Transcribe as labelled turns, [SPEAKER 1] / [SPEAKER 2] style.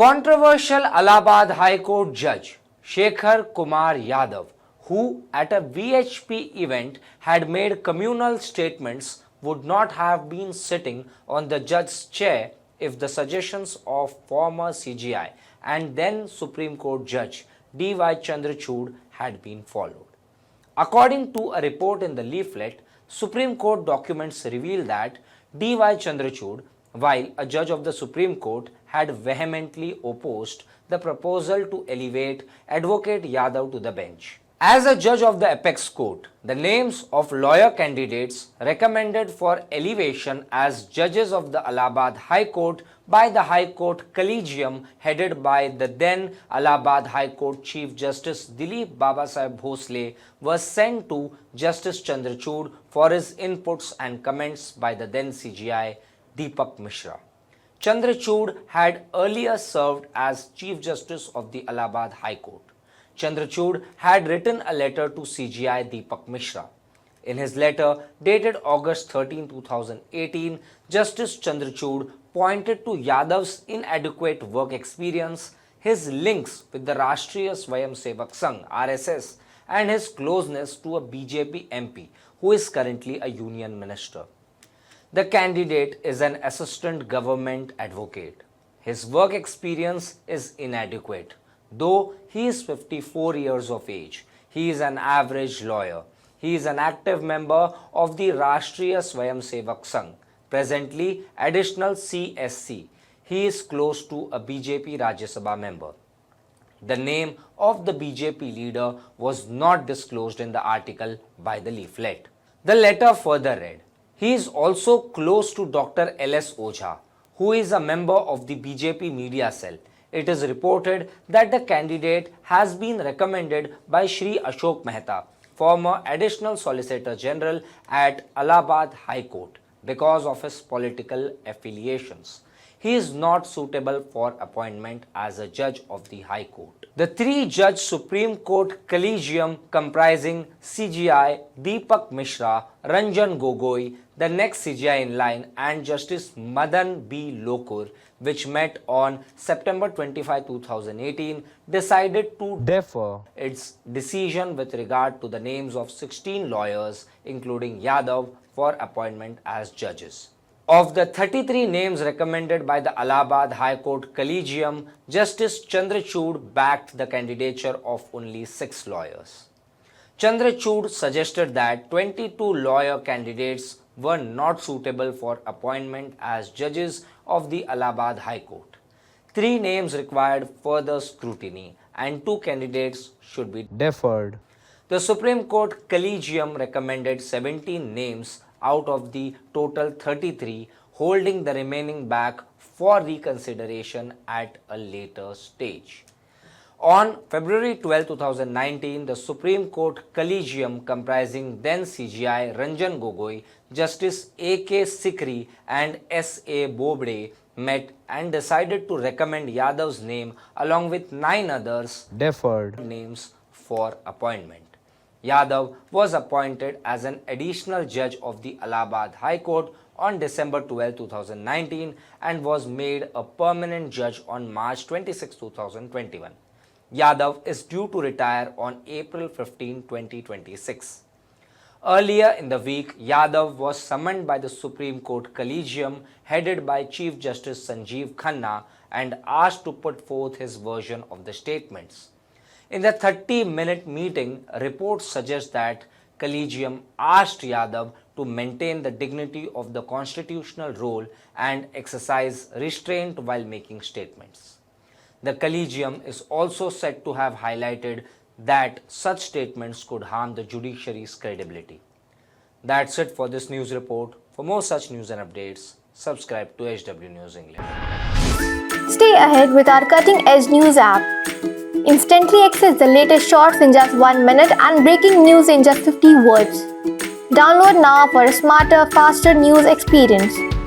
[SPEAKER 1] Controversial Allahabad High Court judge Shekhar Kumar Yadav, who at a VHP event had made communal statements, would not have been sitting on the judge's chair if the suggestions of former CGI and then Supreme Court Judge D.Y. Chandrachud had been followed. According to a report in the leaflet, Supreme Court documents reveal that D.Y. Chandrachud, while a judge of the Supreme Court, had vehemently opposed the proposal to elevate Advocate Yadav to the bench. As a judge of the apex court, the names of lawyer candidates recommended for elevation as judges of the Allahabad High Court by the High Court Collegium headed by the then Allahabad High Court Chief Justice Dilip Babasaheb Bhosle was sent to Justice Chandrachud for his inputs and comments by the then CGI Deepak Mishra. Chandrachud had earlier served as Chief Justice of the Allahabad High Court. Chandrachud had written a letter to CGI Deepak Mishra. In his letter dated August 13, 2018, Justice Chandrachud pointed to Yadav's inadequate work experience, his links with the Rashtriya Swayamsevak Sangh (RSS), and his closeness to a BJP MP who is currently a union minister. The candidate is an assistant government advocate. His work experience is inadequate. Though he is 54 years of age, he is an average lawyer. He is an active member of the Rashtriya Swayamsevak Sangh, presently additional CSC. He is close to a BJP Rajya Sabha member. The name of the BJP leader was not disclosed in the article by the leaflet. The letter further read, he is also close to Dr. L.S. Ojha, who is a member of the BJP media cell. It is reported that the candidate has been recommended by Shri Ashok Mehta, former Additional Solicitor General at Allahabad High Court, because of his political affiliations. He is not suitable for appointment as a judge of the High Court. The three-judge Supreme Court Collegium comprising CGI Deepak Mishra, Ranjan Gogoi, the next CGI in line, and Justice Madan B. Lokur, which met on September 25, 2018, decided to defer its decision with regard to the names of 16 lawyers, including Yadav, for appointment as judges. Of the 33 names recommended by the Allahabad High Court Collegium, Justice Chandrachud backed the candidature of only 6 lawyers. Chandrachud suggested that 22 lawyer candidates were not suitable for appointment as judges of the Allahabad High Court. 3 names required further scrutiny and 2 candidates should be deferred. The Supreme Court Collegium recommended 17 names out of the total 33, holding the remaining back for reconsideration at a later stage. On February 12, 2019, the Supreme Court Collegium comprising then CGI Ranjan Gogoi, Justice A.K. Sikri and S.A. Bobde met and decided to recommend Yadav's name along with 9 others deferred names for appointment. Yadav was appointed as an additional judge of the Allahabad High Court on December 12, 2019 and was made a permanent judge on March 26, 2021. Yadav is due to retire on April 15, 2026. Earlier in the week, Yadav was summoned by the Supreme Court Collegium headed by Chief Justice Sanjeev Khanna and asked to put forth his version of the statements. In the 30-minute meeting, reports suggest that Collegium asked Yadav to maintain the dignity of the constitutional role and exercise restraint while making statements. The Collegium is also said to have highlighted that such statements could harm the judiciary's credibility. That's it for this news report. For more such news and updates, subscribe to HW News English.
[SPEAKER 2] Stay ahead with our cutting-edge news app. Instantly access the latest shorts in just 1 minute and breaking news in just 50 words. Download now for a smarter, faster news experience.